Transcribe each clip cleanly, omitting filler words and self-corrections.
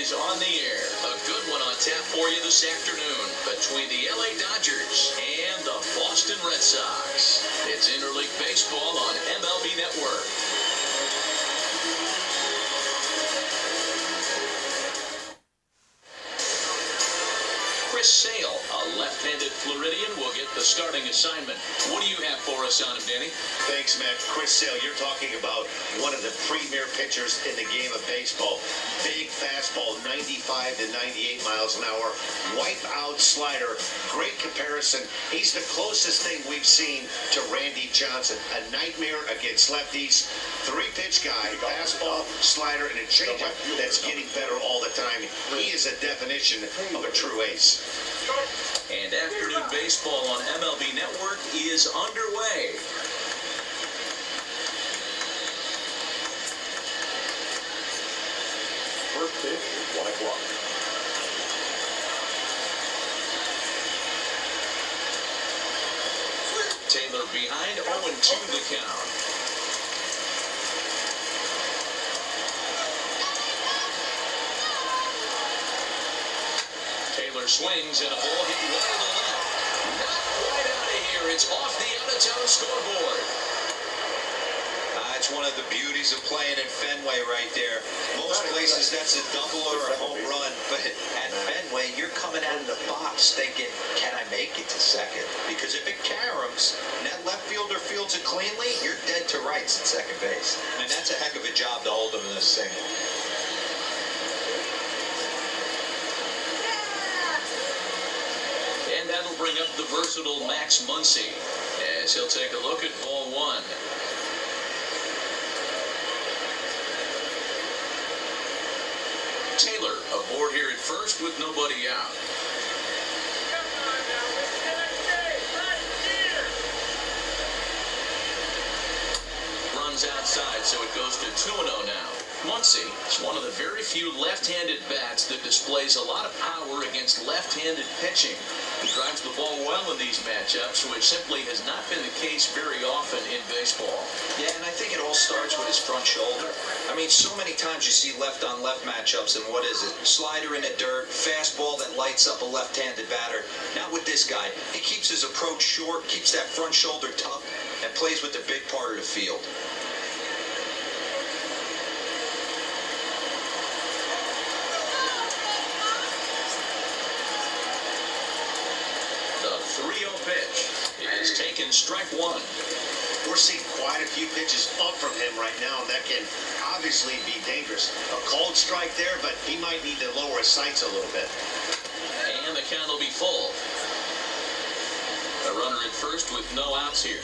is on the air. A good one on tap for you this afternoon between the LA Dodgers and the Boston Red Sox. It's interleague baseball on MLB Network. Chris Sale, a left-handed Floridian, will get the starting assignment. What do you have for us on him, Danny? Thanks, Matt. Chris Sale, you're talking about one of the premier pitchers in the game of baseball. Big fastball, 95 to 98 miles an hour. Wipe-out slider. Great comparison. He's the closest thing we've seen to Randy Johnson. A nightmare against lefties. Three-pitch guy. Fastball, slider, and a changeup that's getting better all the time. He is a definition of a true ace. And afternoon baseball on MLB Network is underway. First pitch is 1 o'clock. Taylor behind, 0-2 the count. Taylor swings and a ball hit wide to the left. Not quite out of here. It's off the out-of-town scoreboard. It's one of the beauties of playing in Fenway right there. Most places that's a double or a home run, but at Fenway, you're coming out of the box thinking, can I make it to second? Because if it caroms and that left fielder fields it cleanly, you're dead to rights at second base. And that's a heck of a job to hold them in this single. And that'll bring up the versatile Max Muncy as he'll take a look at ball one. Taylor aboard here at first with nobody out. Runs outside, so it goes to 2-0 now. Muncy is one of the very few left-handed bats that displays a lot of power against left-handed pitching. He drives the ball well in these matchups, which simply has not been the case very often in baseball. Yeah, and I think it all starts with his front shoulder. I mean, so many times you see left-on-left matchups, and what is it? Slider in the dirt, fastball that lights up a left-handed batter. Not with this guy. He keeps his approach short, keeps that front shoulder tucked, and plays with the big part of the field. The 3-0 pitch is taken strike one. We're seeing quite a few pitches up from him right now, and that can obviously be dangerous. A called strike there, but he might need to lower his sights a little bit. And the count will be full. A runner at first with no outs here.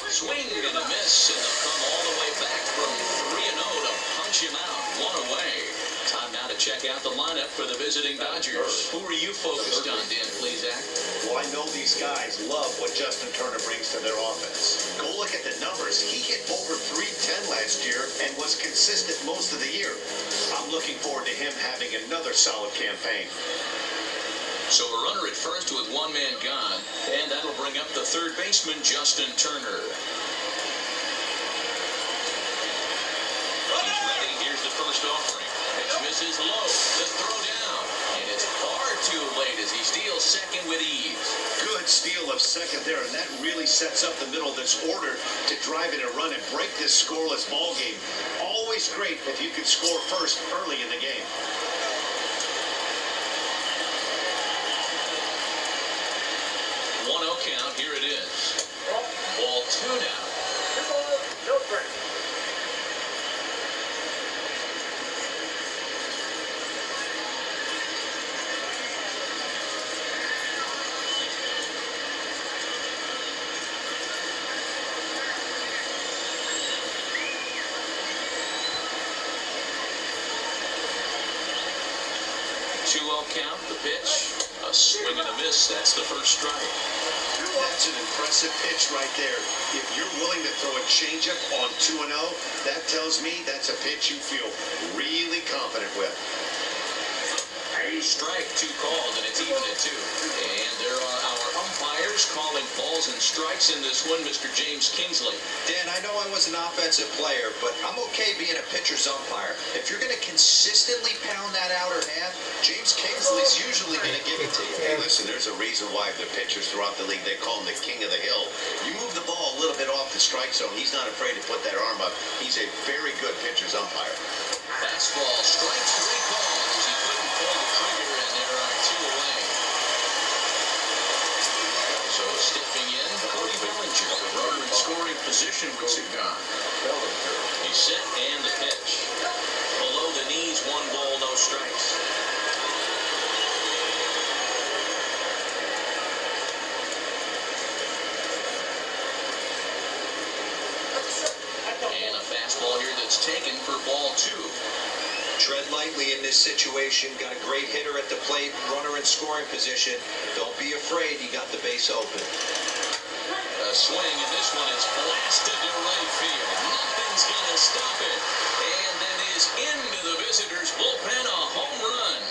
Swing and a miss, and they'll come all the way back from 3-0 to punch him out. One away. Time now to check out the lineup for the visiting Dodgers. Who are you focused on, Dan Plesac? Well, I know these guys love what Justin Turner brings to their offense. Go look at the numbers. He hit over .310 last year and was consistent most of the year. I'm looking forward to him having another solid campaign. So a runner at first with one man gone, and that'll bring up the third baseman, Justin Turner. He's ready. Here's the first offering. Pitch misses low. The throw down. And it's far too late as he steals second with ease. Good steal of second there, and that really sets up the middle of this order to drive in a run and break this scoreless ball game. Always great if you can score first early in the game. 1-0 count. Here it is. Ball two now. No break. Count, the pitch, a swing and a miss. That's the first strike. That's an impressive pitch right there. If you're willing to throw a changeup on 2-0, that tells me that's a pitch you feel really confident with. Strike 2 called, and it's even at 2. And there are our umpires calling balls and strikes in this one, Mr. James Kingsley. Dan, I know I was an offensive player, but I'm okay being a pitcher's umpire. If you're going to consistently pound that outer half, James Kingsley's usually going to give it to you. Hey, listen, there's a reason why the pitchers throughout the league, they call him the king of the hill. You move the ball a little bit off the strike zone, he's not afraid to put that arm up. He's a very good pitcher's umpire. Fastball, strike 3 called as he couldn't pull the trigger, and there are 2 away. So stepping in, Cody Bellinger, the runner in scoring position with Sugan. He's set and the pitch. Below the knees, 1 ball, no strikes. And a fastball here that's taken for ball 2. Tread lightly in this situation. Got a great hitter at the plate, runner in scoring position. Don't be afraid, you got the base open. A swing, and this one is blasted to right field. Nothing's going to stop it. And that is into the visitors' bullpen, a home run.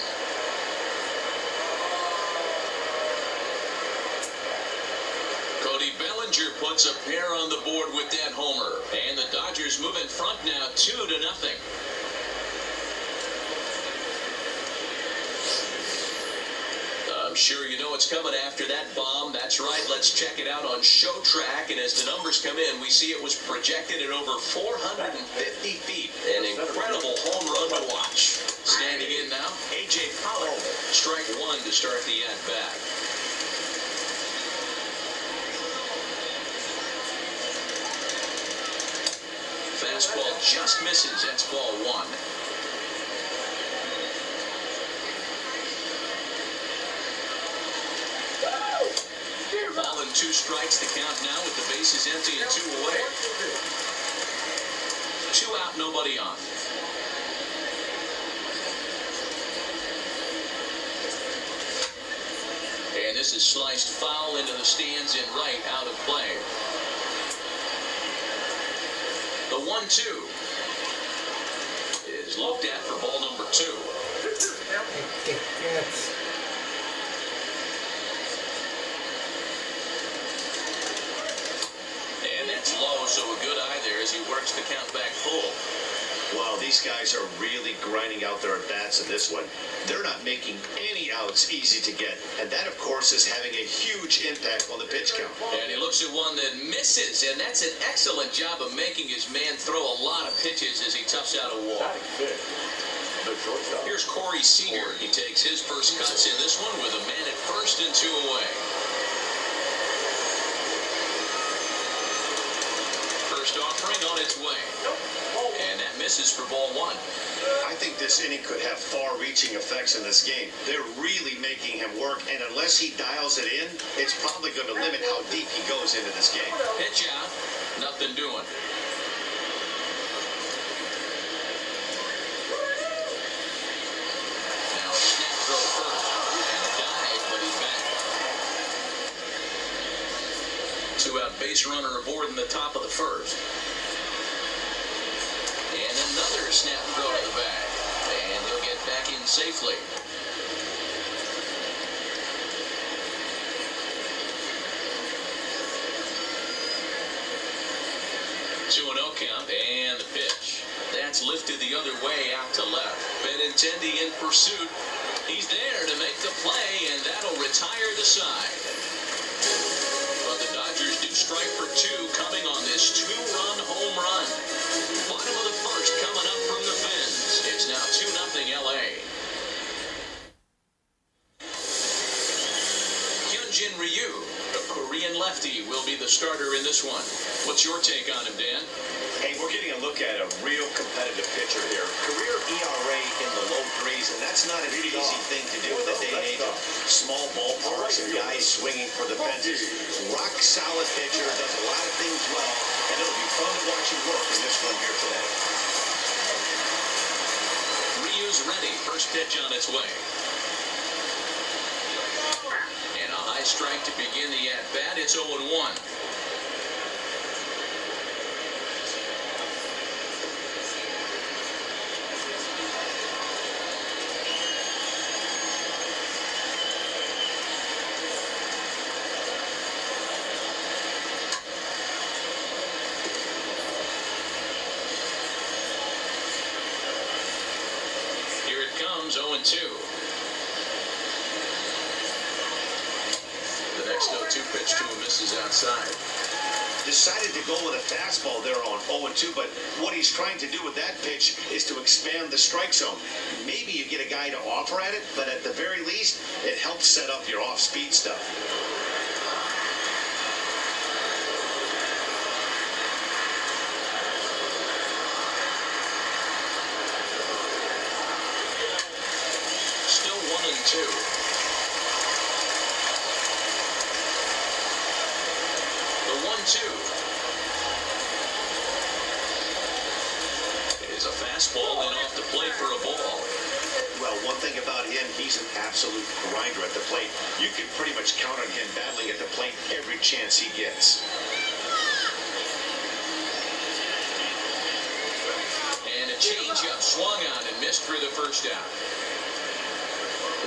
Cody Bellinger puts a pair on the board with that homer. And the Dodgers move in front now 2-0. I'm sure you know what's coming after that bomb. That's right. Let's check it out on Show Track. And as the numbers come in, we see it was projected at over 450 feet. An incredible home run to watch. Standing in now, A.J. Pollock. Strike 1 to start the at-bat. Fastball just misses. That's ball 1. Ball and 2 strikes, the count now with the bases empty and 2 away. 2 out, nobody on. And this is sliced foul into the stands in right, out of play. The 1-2 is looked at for ball number 2. And that's low, so a good eye there as he works the count back full. Wow, these guys are really grinding out their at-bats in this one. They're not making any outs easy to get. And that, of course, is having a huge impact on the pitch count. And he looks at one that misses, and that's an excellent job of making his man throw a lot of pitches as he toughs out a walk. Here's Corey Seager. He takes his first cuts in this one with a man at first and 2 away. First offering on its way. And that misses for ball 1. I think this inning could have far-reaching effects in this game. They're really making him work, and unless he dials it in, it's probably going to limit how deep he goes into this game. Pitch out. Nothing doing. Now a snap throw first. And a dive, but he's back. 2-out base runner aboard in the top of the first. And another snap throw to the bag. And he'll get back in safely. Two and 0 count, and the pitch. That's lifted the other way out to left. Benintendi in pursuit. He's there to make the play, and that'll retire the side. But the Dodgers do strike for 2 coming on this 2-run home run. Bottom of the first coming up from the Fins. It's now 2-0 LA. Hyunjin Ryu, a Korean lefty, will be the starter in this one. What's your take on him, Dan? Hey, we're getting a look at a real competitive pitcher here. Career ERA in the low 3s, and that's not an easy thing to do in the day and age of small ballparks and guys swinging for the fences. Rock solid pitcher, does a lot of things well, and it'll be fun to watch him work in this one here today. Ryu's ready. First pitch on its way. And a high strike to begin the at-bat. It's 0-1. comes 0-2. The next 0-2 pitch to him misses outside. Decided to go with a fastball there on 0-2, but what he's trying to do with that pitch is to expand the strike zone. Maybe you get a guy to offer at it, but at the very least, it helps set up your off-speed stuff. Still 1-2. The 1-2 is a fastball and off the plate for a ball. Well, one thing about him, he's an absolute grinder at the plate. You can pretty much count on him battling at the plate every chance he gets. And a changeup swung on and missed for the first out.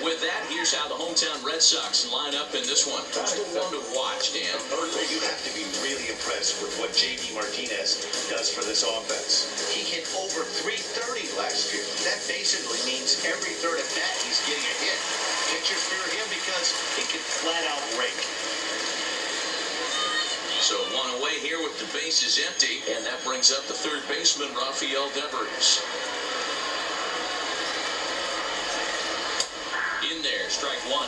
With that, here's how the hometown Red Sox line up in this one. Who's the one to watch, Dan? You have to be really impressed with what J.D. Martinez does for this offense. He hit over 330 last year. That basically means every third at bat he's getting a hit. Pitchers fear him because he can flat out rake. So one away here with the bases empty, and that brings up the third baseman, Rafael Devers. In there, strike one.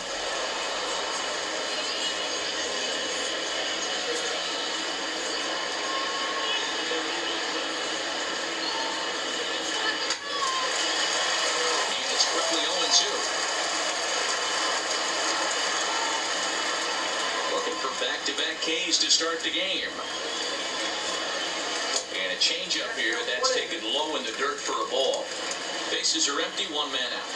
And it's quickly 0-2. Looking for back-to-back Ks to start the game. And a changeup here, that's taken low in the dirt for a ball. Bases are empty, one man out.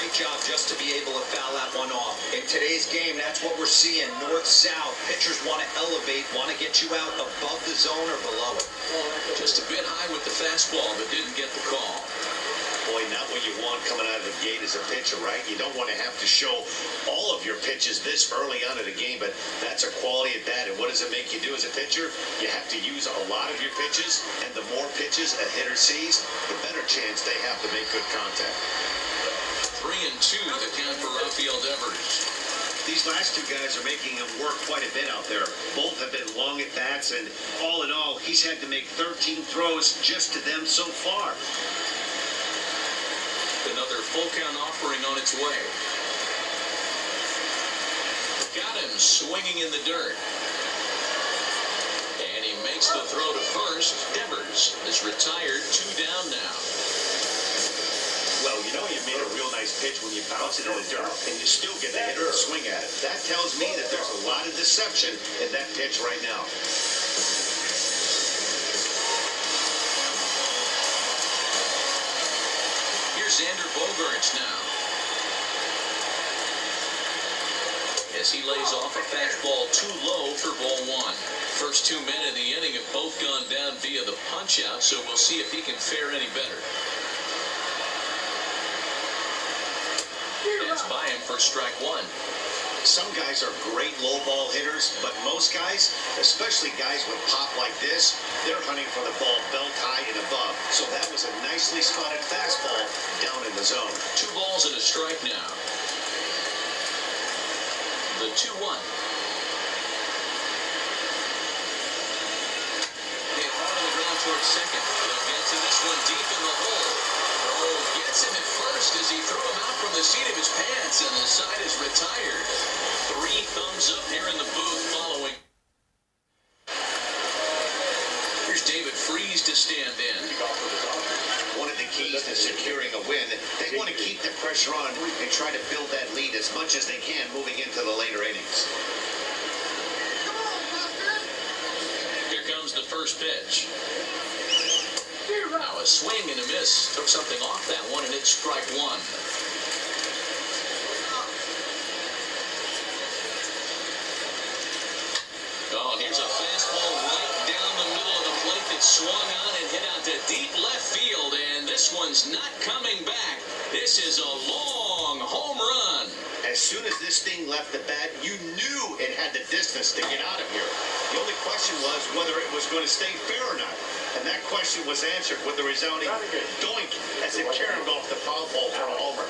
Job just to be able to foul that one off. In today's game, that's what we're seeing. North-south. Pitchers want to elevate, want to get you out above the zone or below it. Just a bit high with the fastball, but didn't get the call. Boy, not what you want coming out of the gate as a pitcher, right? You don't want to have to show all of your pitches this early on in the game, but that's a quality at bat. And what does it make you do as a pitcher? You have to use a lot of your pitches, and the more pitches a hitter sees, the better chance they have to make good contact. 3-2, the count for Rafael Devers. These last two guys are making him work quite a bit out there. Both have been long at bats, and all in all, he's had to make 13 throws just to them so far. Another full count offering on its way. Got him swinging in the dirt. And he makes the throw to first. Devers is retired, 2 down now. Well, you know you made a real nice pitch when you bounce it in the dirt and you still get the hitter to swing at it. That tells me that there's a lot of deception in that pitch right now. Here's Xander Bogaerts now. As he lays off a fastball too low for ball one. First 2 men in the inning have both gone down via the punch-out, so we'll see if he can fare any better. That's by him for strike one. Some guys are great low ball hitters, but most guys, especially guys with pop like this, they're hunting for the ball belt high and above. So that was a nicely spotted fastball down in the zone. 2 balls and a strike now. The 2-1. Hit hard on the ground towards second. They'll get to this one deep in the hole. Oh, gets him at first as he threw him out from the seat of his pants, and the side is retired. 3 thumbs up here in the booth following. Here's David Freese to stand in. One of the keys to securing a win, they want to keep the pressure on and try to build that lead as much as they can moving into the later innings. Here comes the first pitch. Now a swing and a miss. Took something off that one, and it's strike one. Oh, here's a fastball right down the middle of the swung on and hit out to deep left field, and this one's not coming back. This is a long home run. As soon as this thing left the bat, you knew it had the distance to get out of here. The only question was whether it was going to stay fair or not. And that question was answered with the resounding doink as it carried off the foul pole for a homer.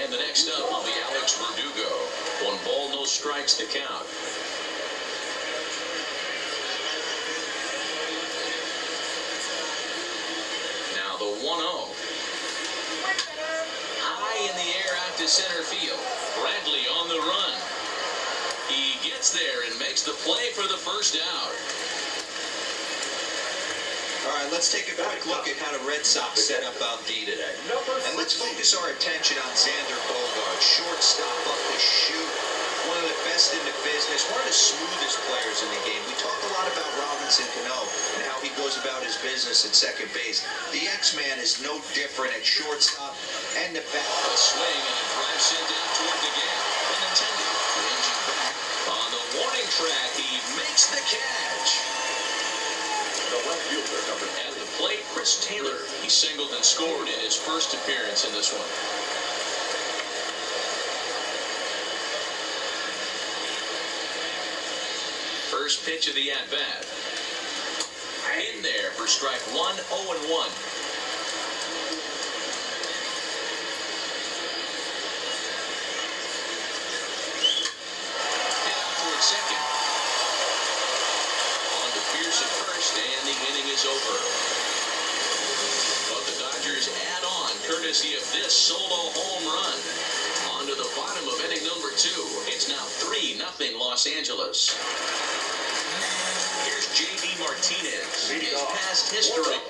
And the next up will be Alex Verdugo. 1 ball, no strikes to count. Now the 1-0. High in the air out to center field. Bradley on the run. He gets there and makes the play for the first out. All right, let's take a quick look at how the Red Sox set up out D today. And let's focus our attention on Xander Bogaerts, shortstop up the chute. One of the best in the business, one of the smoothest players in the game. We talk a lot about Robinson Cano and how he goes about his business at second base. The X-Man is no different at shortstop and the back. A swing and a drive sent out toward the gap. Unintended. Ranging back on the warning track. He makes the catch. The left fielder, number At the plate, Chris Taylor. He singled and scored in his first appearance in this one. First pitch of the at-bat. In there for strike 1, 0-1. Hit out towards second. On to Pierce at first, and the inning is over. But the Dodgers add on, courtesy of this solo home run. On to the bottom of inning number 2. It's now 3-0 Los Angeles. Here's J.D. Martinez. His past history.